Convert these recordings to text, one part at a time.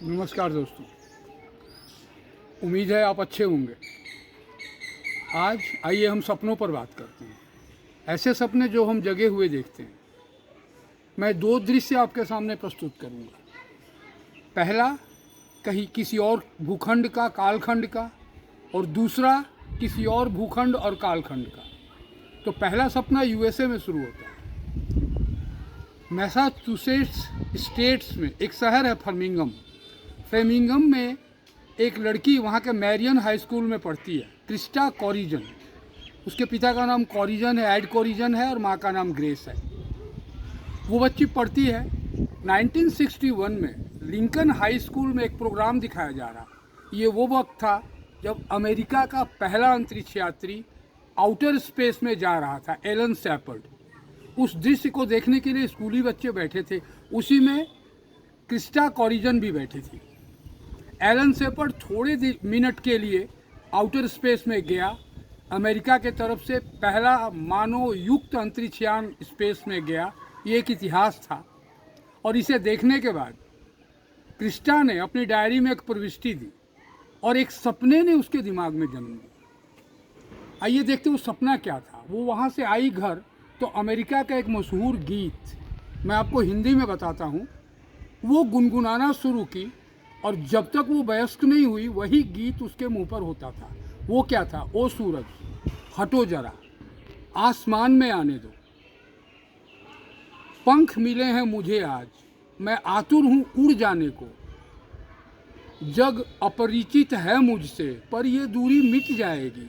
नमस्कार दोस्तों। उम्मीद है आप अच्छे होंगे। आज आइए हम सपनों पर बात करते हैं। ऐसे सपने जो हम जगे हुए देखते हैं। मैं दो दृश्य आपके सामने प्रस्तुत करूंगा। पहला कहीं किसी और भूखंड का, कालखंड का, और दूसरा किसी और भूखंड और कालखंड का। तो पहला सपना यूएसए में शुरू होता है। मैसाचुसेट्स स्टेट्स में एक शहर है फर्मिंगम। फ्रेमिंगम में एक लड़की वहाँ के मैरियन हाई स्कूल में पढ़ती है, क्रिस्टा कॉरिजन। उसके पिता का नाम कॉरिजन है, एड कॉरिजन है, और माँ का नाम ग्रेस है। वो बच्ची पढ़ती है। 1961 में लिंकन हाई स्कूल में एक प्रोग्राम दिखाया जा रहा। ये वो वक्त था जब अमेरिका का पहला अंतरिक्ष यात्री आउटर स्पेस में जा रहा था, एलन शैपर्ड। उस दृश्य को देखने के लिए स्कूली बच्चे बैठे थे। उसी में क्रिस्टा कॉरिजन भी बैठी थी। एलन शैपर्ड थोड़े मिनट के लिए आउटर स्पेस में गया। अमेरिका के तरफ से पहला मानव युक्त अंतरिक्षयान स्पेस में गया। ये एक इतिहास था। और इसे देखने के बाद क्रिस्टा ने अपनी डायरी में एक प्रविष्टि दी और एक सपने ने उसके दिमाग में जन्म लिया। आइए देखते वो सपना क्या था। वो वहाँ से आई घर तो अमेरिका का एक मशहूर गीत मैं आपको हिंदी में बताता हूँ, वो गुनगुनाना शुरू की। और जब तक वो वयस्क नहीं हुई वही गीत उसके मुंह पर होता था। वो क्या था? ओ सूरज हटो जरा, आसमान में आने दो। पंख मिले हैं मुझे आज, मैं आतुर हूँ उड़ जाने को। जग अपरिचित है मुझसे पर ये दूरी मिट जाएगी।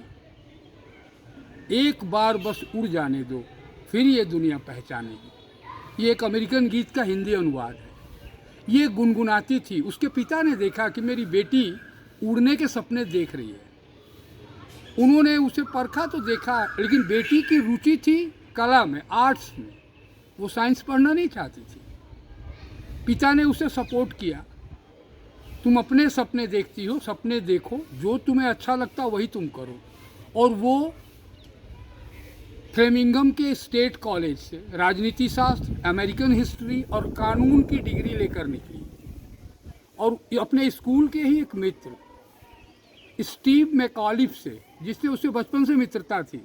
एक बार बस उड़ जाने दो, फिर ये दुनिया पहचानेगी। ये एक अमेरिकन गीत का हिंदी अनुवाद है। ये गुनगुनाती थी। उसके पिता ने देखा कि मेरी बेटी उड़ने के सपने देख रही है। उन्होंने उसे परखा तो देखा, लेकिन बेटी की रुचि थी कला में, आर्ट्स में। वो साइंस पढ़ना नहीं चाहती थी। पिता ने उसे सपोर्ट किया। तुम अपने सपने देखती हो, सपने देखो, जो तुम्हें अच्छा लगता वही तुम करो। और वो फ्रेमिंगम के स्टेट कॉलेज से राजनीति शास्त्र, अमेरिकन हिस्ट्री और कानून की डिग्री लेकर निकली। और अपने स्कूल के ही एक मित्र स्टीव मैकॉलिफ से, जिससे उसे बचपन से मित्रता थी,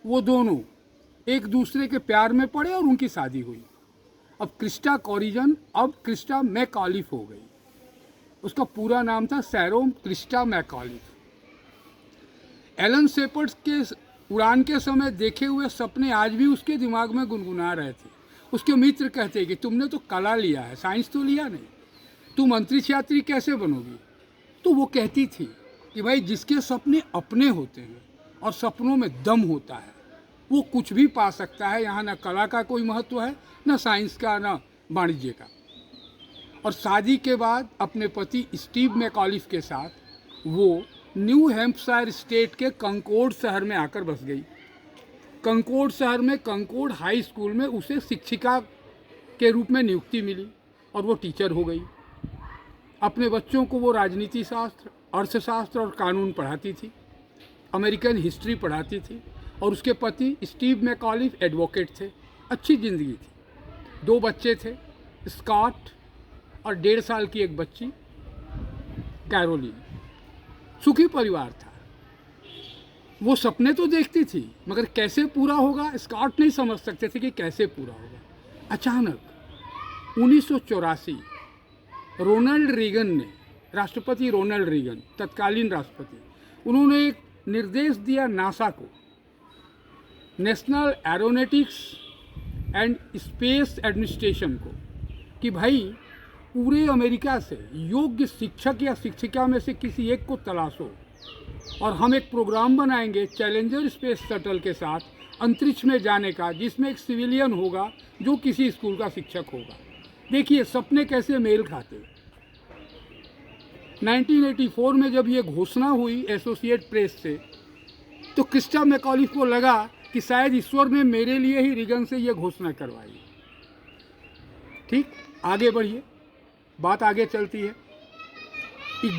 वो दोनों एक दूसरे के प्यार में पड़े और उनकी शादी हुई। अब क्रिस्टा कॉरिजन अब क्रिस्टा मैकॉलिफ हो गई। उसका पूरा नाम था सैरोम क्रिस्टा मैकॉलिफ। एलन शैपर्ड के उड़ान के समय देखे हुए सपने आज भी उसके दिमाग में गुनगुना रहे थे। उसके मित्र कहते कि तुमने तो कला लिया है, साइंस तो लिया नहीं, तुम अंतरिक्ष यात्री कैसे बनोगी? तो वो कहती थी कि भाई जिसके सपने अपने होते हैं और सपनों में दम होता है वो कुछ भी पा सकता है। यहाँ ना कला का कोई महत्व है, ना साइंस का, ना वाणिज्य का। और शादी के बाद अपने पति स्टीव मैकॉलिफ के साथ वो न्यू हैम्पशायर स्टेट के कंकोर्ड शहर में आकर बस गई। कंकोर्ड शहर में कंकोर्ड हाई स्कूल में उसे शिक्षिका के रूप में नियुक्ति मिली और वो टीचर हो गई। अपने बच्चों को वो राजनीति शास्त्र, अर्थशास्त्र और कानून पढ़ाती थी, अमेरिकन हिस्ट्री पढ़ाती थी। और उसके पति स्टीव मैकॉलिफ एडवोकेट थे। अच्छी ज़िंदगी थी। 2 बच्चे थे, स्कॉट और 1.5 साल की एक बच्ची कैरोलिन। सुखी परिवार था। वो सपने तो देखती थी मगर कैसे पूरा होगा स्कॉट नहीं समझ सकते थे कि कैसे पूरा होगा। अचानक 1984 रोनाल्ड रीगन ने, राष्ट्रपति रोनाल्ड रीगन, तत्कालीन राष्ट्रपति, उन्होंने एक निर्देश दिया नासा को, national aeronautics and space administration को, कि भाई पूरे अमेरिका से योग्य शिक्षक या शिक्षिका में से किसी एक को तलाशो और हम एक प्रोग्राम बनाएंगे चैलेंजर स्पेस शटल के साथ अंतरिक्ष में जाने का, जिसमें एक सिविलियन होगा जो किसी स्कूल का शिक्षक होगा। देखिए सपने कैसे मेल खाते। 1984 में जब ये घोषणा हुई एसोसिएट प्रेस से, तो क्रिस्टा मैकॉलिफ को लगा कि शायद ईश्वर ने मेरे लिए ही रीगन से ये घोषणा करवाई। ठीक, आगे बढ़िए, बात आगे चलती है।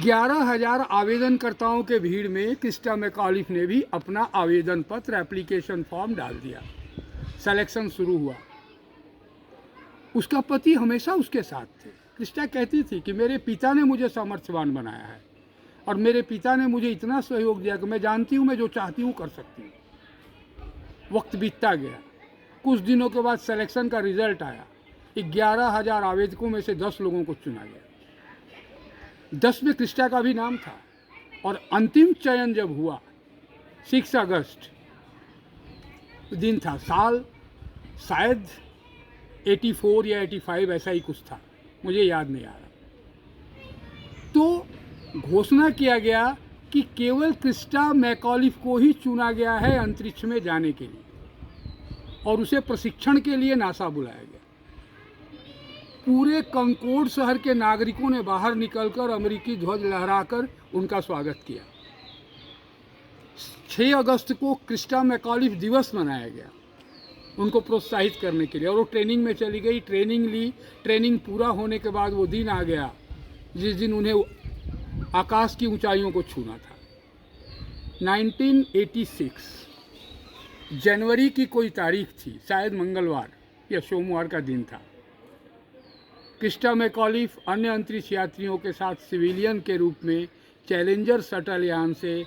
11,000 आवेदनकर्ताओं के भीड़ में क्रिस्टा मैकॉलिफ ने भी अपना आवेदन पत्र, एप्लीकेशन फॉर्म डाल दिया। सिलेक्शन शुरू हुआ। उसका पति हमेशा उसके साथ थे। क्रिस्टा कहती थी कि मेरे पिता ने मुझे सामर्थ्यवान बनाया है और मेरे पिता ने मुझे इतना सहयोग दिया कि मैं जानती हूँ मैं जो चाहती हूँ कर सकती हूँ। वक्त बीतता गया, कुछ दिनों के बाद सिलेक्शन का रिजल्ट आया। 11,000 आवेदकों में से 10 लोगों को चुना गया। 10 में क्रिस्टा का भी नाम था और अंतिम चयन जब हुआ 6 अगस्त दिन था, साल शायद 84 या 85 ऐसा ही कुछ था, मुझे याद नहीं आ रहा। तो घोषणा किया गया कि केवल क्रिस्टा मैकॉलिफ को ही चुना गया है अंतरिक्ष में जाने के लिए और उसे प्रशिक्षण के लिए नासा बुलाया गया। पूरे कंकोर्ड शहर के नागरिकों ने बाहर निकलकर अमेरिकी ध्वज लहराकर उनका स्वागत किया। 6 अगस्त को क्रिस्टा मैकॉलिफ दिवस मनाया गया उनको प्रोत्साहित करने के लिए और वो ट्रेनिंग में चली गई, ट्रेनिंग ली। ट्रेनिंग पूरा होने के बाद वो दिन आ गया जिस दिन उन्हें आकाश की ऊंचाइयों को छूना था। 1986 जनवरी की कोई तारीख थी, शायद मंगलवार या सोमवार का दिन था। क्रिस्टा मैकॉलिफ अन्य अंतरिक्ष यात्रियों के साथ सिविलियन के रूप में चैलेंजर शटल यान से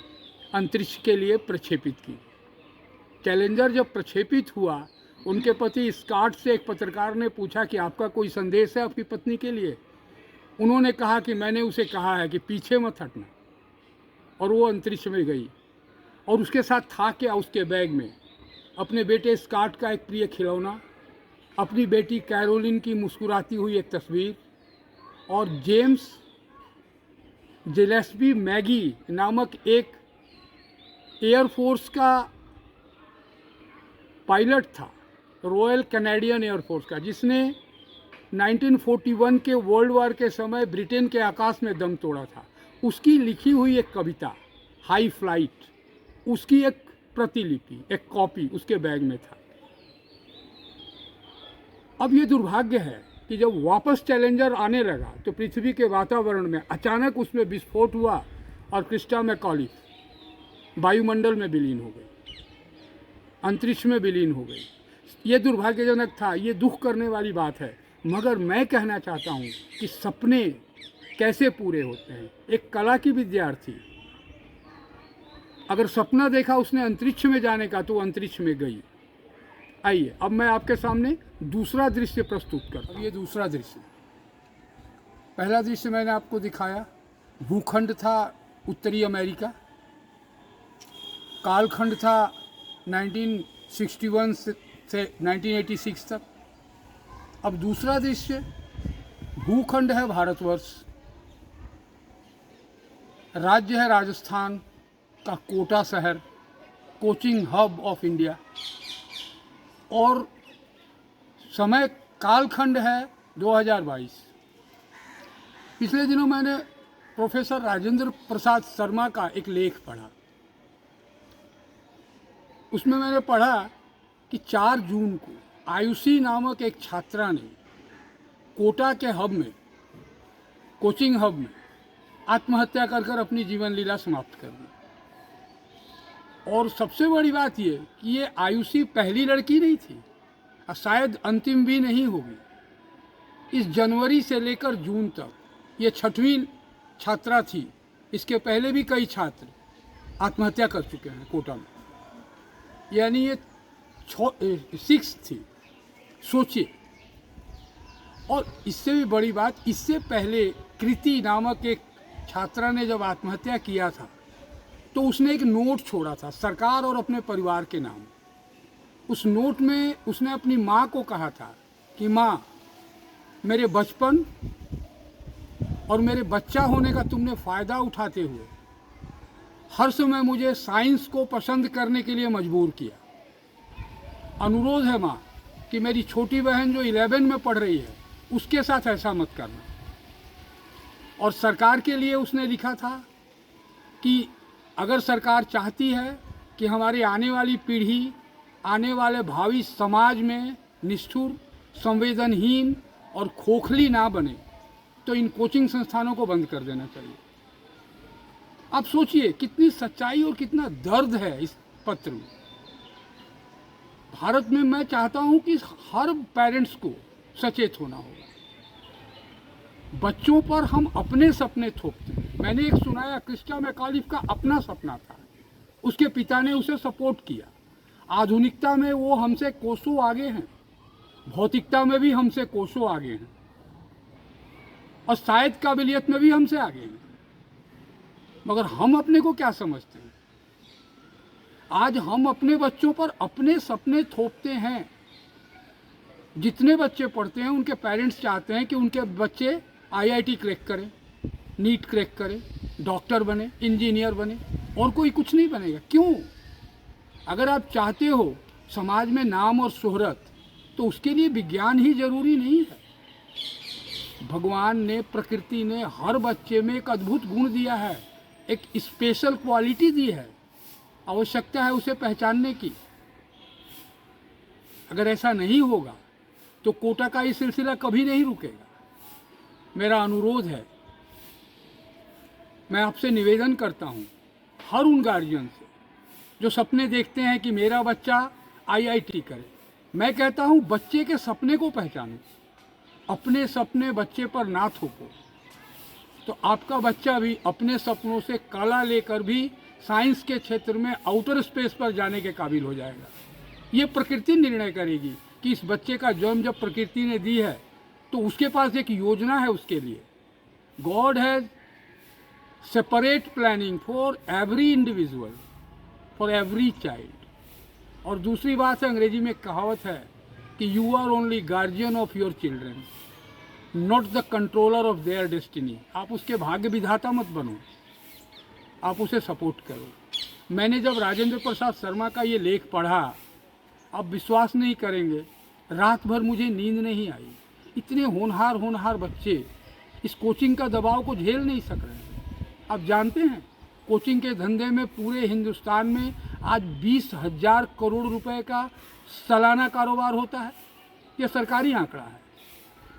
अंतरिक्ष के लिए प्रक्षेपित की। चैलेंजर जब प्रक्षेपित हुआ, उनके पति स्कॉट से एक पत्रकार ने पूछा कि आपका कोई संदेश है आपकी पत्नी के लिए। उन्होंने कहा कि मैंने उसे कहा है कि पीछे मत हटना, और वो अंतरिक्ष में गई। और उसके साथ था क्या उसके बैग में? अपने बेटे स्कॉट का एक प्रिय खिलौना, अपनी बेटी कैरोलिन की मुस्कुराती हुई एक तस्वीर और जेम्स जिलेस्बी मैगी नामक एक एयरफोर्स का पायलट था, रॉयल कैनेडियन एयरफोर्स का, जिसने 1941 के वर्ल्ड वार के समय ब्रिटेन के आकाश में दम तोड़ा था। उसकी लिखी हुई एक कविता हाई फ्लाइट, उसकी एक प्रतिलिपि, एक कॉपी उसके बैग में था। अब ये दुर्भाग्य है कि जब वापस चैलेंजर आने लगा तो पृथ्वी के वातावरण में अचानक उसमें विस्फोट हुआ और क्रिस्टा मैकॉलिफ वायुमंडल में विलीन हो गई, अंतरिक्ष में विलीन हो गई। ये दुर्भाग्यजनक था, ये दुख करने वाली बात है, मगर मैं कहना चाहता हूँ कि सपने कैसे पूरे होते हैं। एक कला की विद्यार्थी अगर सपना देखा उसने अंतरिक्ष में जाने का तो अंतरिक्ष में गई। आइए अब मैं आपके सामने दूसरा दृश्य प्रस्तुत करता हूँ। ये दूसरा दृश्य, पहला दृश्य मैंने आपको दिखाया, भूखंड था उत्तरी अमेरिका, कालखंड था 1961 से 1986 तक। अब दूसरा दृश्य, भूखंड है भारतवर्ष, राज्य है राजस्थान का कोटा शहर, कोचिंग हब ऑफ इंडिया, और समय कालखंड है 2022। पिछले दिनों मैंने प्रोफेसर राजेंद्र प्रसाद शर्मा का एक लेख पढ़ा। उसमें मैंने पढ़ा कि 4 जून को आयुषी नामक एक छात्रा ने कोटा के हब में, कोचिंग हब में आत्महत्या कर अपनी जीवन लीला समाप्त कर दी। और सबसे बड़ी बात ये कि ये आयुषी पहली लड़की नहीं थी और शायद अंतिम भी नहीं होगी। इस जनवरी से लेकर जून तक ये 6वीं छात्रा थी। इसके पहले भी कई छात्र आत्महत्या कर चुके हैं कोटा में, यानी ये 6 थी। सोचिए। और इससे भी बड़ी बात, इससे पहले कृति नामक एक छात्रा ने जब आत्महत्या किया था तो उसने एक नोट छोड़ा था सरकार और अपने परिवार के नाम। उस नोट में उसने अपनी माँ को कहा था कि माँ, मेरे बचपन और मेरे बच्चा होने का तुमने फ़ायदा उठाते हुए हर समय मुझे साइंस को पसंद करने के लिए मजबूर किया। अनुरोध है माँ कि मेरी छोटी बहन जो 11 में पढ़ रही है उसके साथ ऐसा मत करना। और सरकार के लिए उसने लिखा था कि अगर सरकार चाहती है कि हमारी आने वाली पीढ़ी, आने वाले भावी समाज में निष्ठुर, संवेदनहीन और खोखली ना बने तो इन कोचिंग संस्थानों को बंद कर देना चाहिए। आप सोचिए कितनी सच्चाई और कितना दर्द है इस पत्र में। भारत में मैं चाहता हूं कि हर पेरेंट्स को सचेत होना होगा। बच्चों पर हम अपने सपने थोपते हैं। मैंने एक सुनाया, क्रिस्टा मैकालिफ का अपना सपना था, उसके पिता ने उसे सपोर्ट किया। आधुनिकता में वो हमसे कोसों आगे हैं, भौतिकता में भी हमसे कोसों आगे हैं, और शायद काबिलियत में भी हमसे आगे हैं। मगर हम अपने को क्या समझते हैं? आज हम अपने बच्चों पर अपने सपने थोपते हैं। जितने बच्चे पढ़ते हैं उनके पेरेंट्स चाहते हैं कि उनके बच्चे आईआईटी क्रैक करें, नीट क्रैक करें, डॉक्टर बने, इंजीनियर बने, और कोई कुछ नहीं बनेगा। क्यों? अगर आप चाहते हो समाज में नाम और शोहरत, तो उसके लिए विज्ञान ही जरूरी नहीं है। भगवान ने, प्रकृति ने हर बच्चे में एक अद्भुत गुण दिया है, एक स्पेशल क्वालिटी दी है। आवश्यकता है उसे पहचानने की। अगर ऐसा नहीं होगा तो कोटा का ये सिलसिला कभी नहीं रुकेगा। मेरा अनुरोध है, मैं आपसे निवेदन करता हूँ, हर उन गार्जियन से जो सपने देखते हैं कि मेरा बच्चा आईआईटी करे। मैं कहता हूँ बच्चे के सपने को पहचानो, अपने सपने बच्चे पर ना थोपो, तो आपका बच्चा भी अपने सपनों से कला लेकर भी साइंस के क्षेत्र में आउटर स्पेस पर जाने के काबिल हो जाएगा। ये प्रकृति निर्णय करेगी कि इस बच्चे का जन्म जब प्रकृति ने दी है तो उसके पास एक योजना है उसके लिए। God has separate planning for every individual, for every child. और दूसरी बात है, अंग्रेजी में कहावत है कि you are only guardian of your children, not the controller of their destiny. आप उसके भाग्य विधाता मत बनो, आप उसे सपोर्ट करो। मैंने जब राजेंद्र प्रसाद शर्मा का ये लेख पढ़ा, आप विश्वास नहीं करेंगे, रात भर मुझे नींद नहीं आई। इतने होनहार बच्चे इस कोचिंग का दबाव को झेल नहीं सक रहे हैं। आप जानते हैं, कोचिंग के धंधे में पूरे हिंदुस्तान में आज 20,000 करोड़ रुपए का सालाना कारोबार होता है। यह सरकारी आंकड़ा है,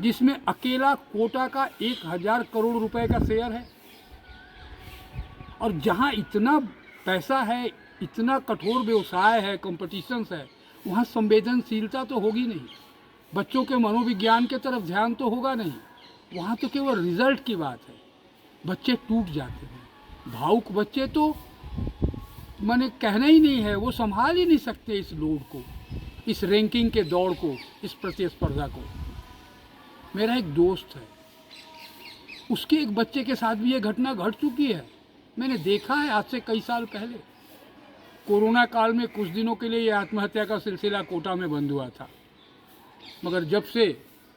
जिसमें अकेला कोटा का 1,000 करोड़ रुपए का शेयर है। और जहां इतना पैसा है, इतना कठोर व्यवसाय है, कंपटीशंस है, वहाँ संवेदनशीलता तो होगी नहीं, बच्चों के मनोविज्ञान के तरफ ध्यान तो होगा नहीं। वहाँ तो केवल रिजल्ट की बात है। बच्चे टूट जाते हैं, भावुक बच्चे तो मैंने कहना ही नहीं है, वो संभाल ही नहीं सकते इस लोड को, इस रैंकिंग के दौड़ को, इस प्रतिस्पर्धा को। मेरा एक दोस्त है, उसके एक बच्चे के साथ भी ये घटना घट चुकी है। मैंने देखा है आज से कई साल पहले। कोरोना काल में कुछ दिनों के लिए ये आत्महत्या का सिलसिला कोटा में बंद हुआ था, मगर जब से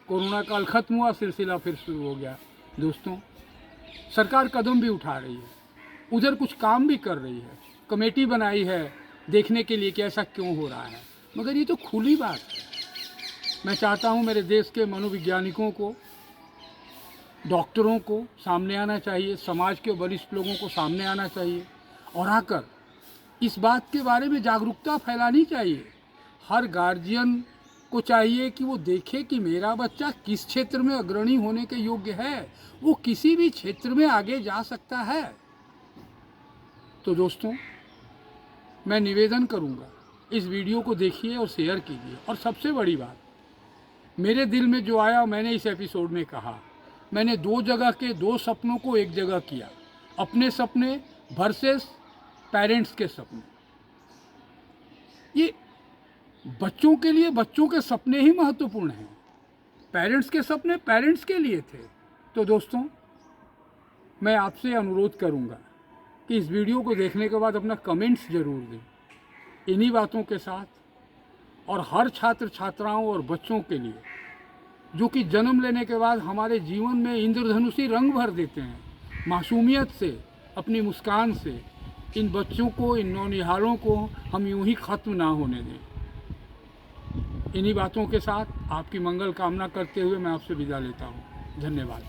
कोरोना काल खत्म हुआ, सिलसिला फिर शुरू हो गया। दोस्तों, सरकार कदम भी उठा रही है, उधर कुछ काम भी कर रही है, कमेटी बनाई है देखने के लिए कि ऐसा क्यों हो रहा है, मगर ये तो खुली बात है। मैं चाहता हूँ मेरे देश के मनोवैज्ञानिकों को, डॉक्टरों को सामने आना चाहिए, समाज के वरिष्ठ लोगों को सामने आना चाहिए और आकर इस बात के बारे में जागरूकता फैलानी चाहिए। हर गार्जियन को चाहिए कि वो देखे कि मेरा बच्चा किस क्षेत्र में अग्रणी होने के योग्य है, वो किसी भी क्षेत्र में आगे जा सकता है। तो दोस्तों, मैं निवेदन करूंगा, इस वीडियो को देखिए और शेयर कीजिए। और सबसे बड़ी बात, मेरे दिल में जो आया मैंने इस एपिसोड में कहा। मैंने 2 जगह के 2 सपनों को एक जगह किया, अपने सपने वर्सेस पेरेंट्स के सपने। ये बच्चों के लिए बच्चों के सपने ही महत्वपूर्ण हैं, पेरेंट्स के सपने पेरेंट्स के लिए थे। तो दोस्तों, मैं आपसे अनुरोध करूंगा कि इस वीडियो को देखने के बाद अपना कमेंट्स ज़रूर दें। इन्हीं बातों के साथ, और हर छात्र छात्राओं और बच्चों के लिए जो कि जन्म लेने के बाद हमारे जीवन में इंद्रधनुषी रंग भर देते हैं, मासूमियत से, अपनी मुस्कान से, इन बच्चों को, इन नौनिहालों को हम यूं ही ख़त्म ना होने दें। इन्हीं बातों के साथ आपकी मंगल कामना करते हुए मैं आपसे विदा लेता हूँ। धन्यवाद।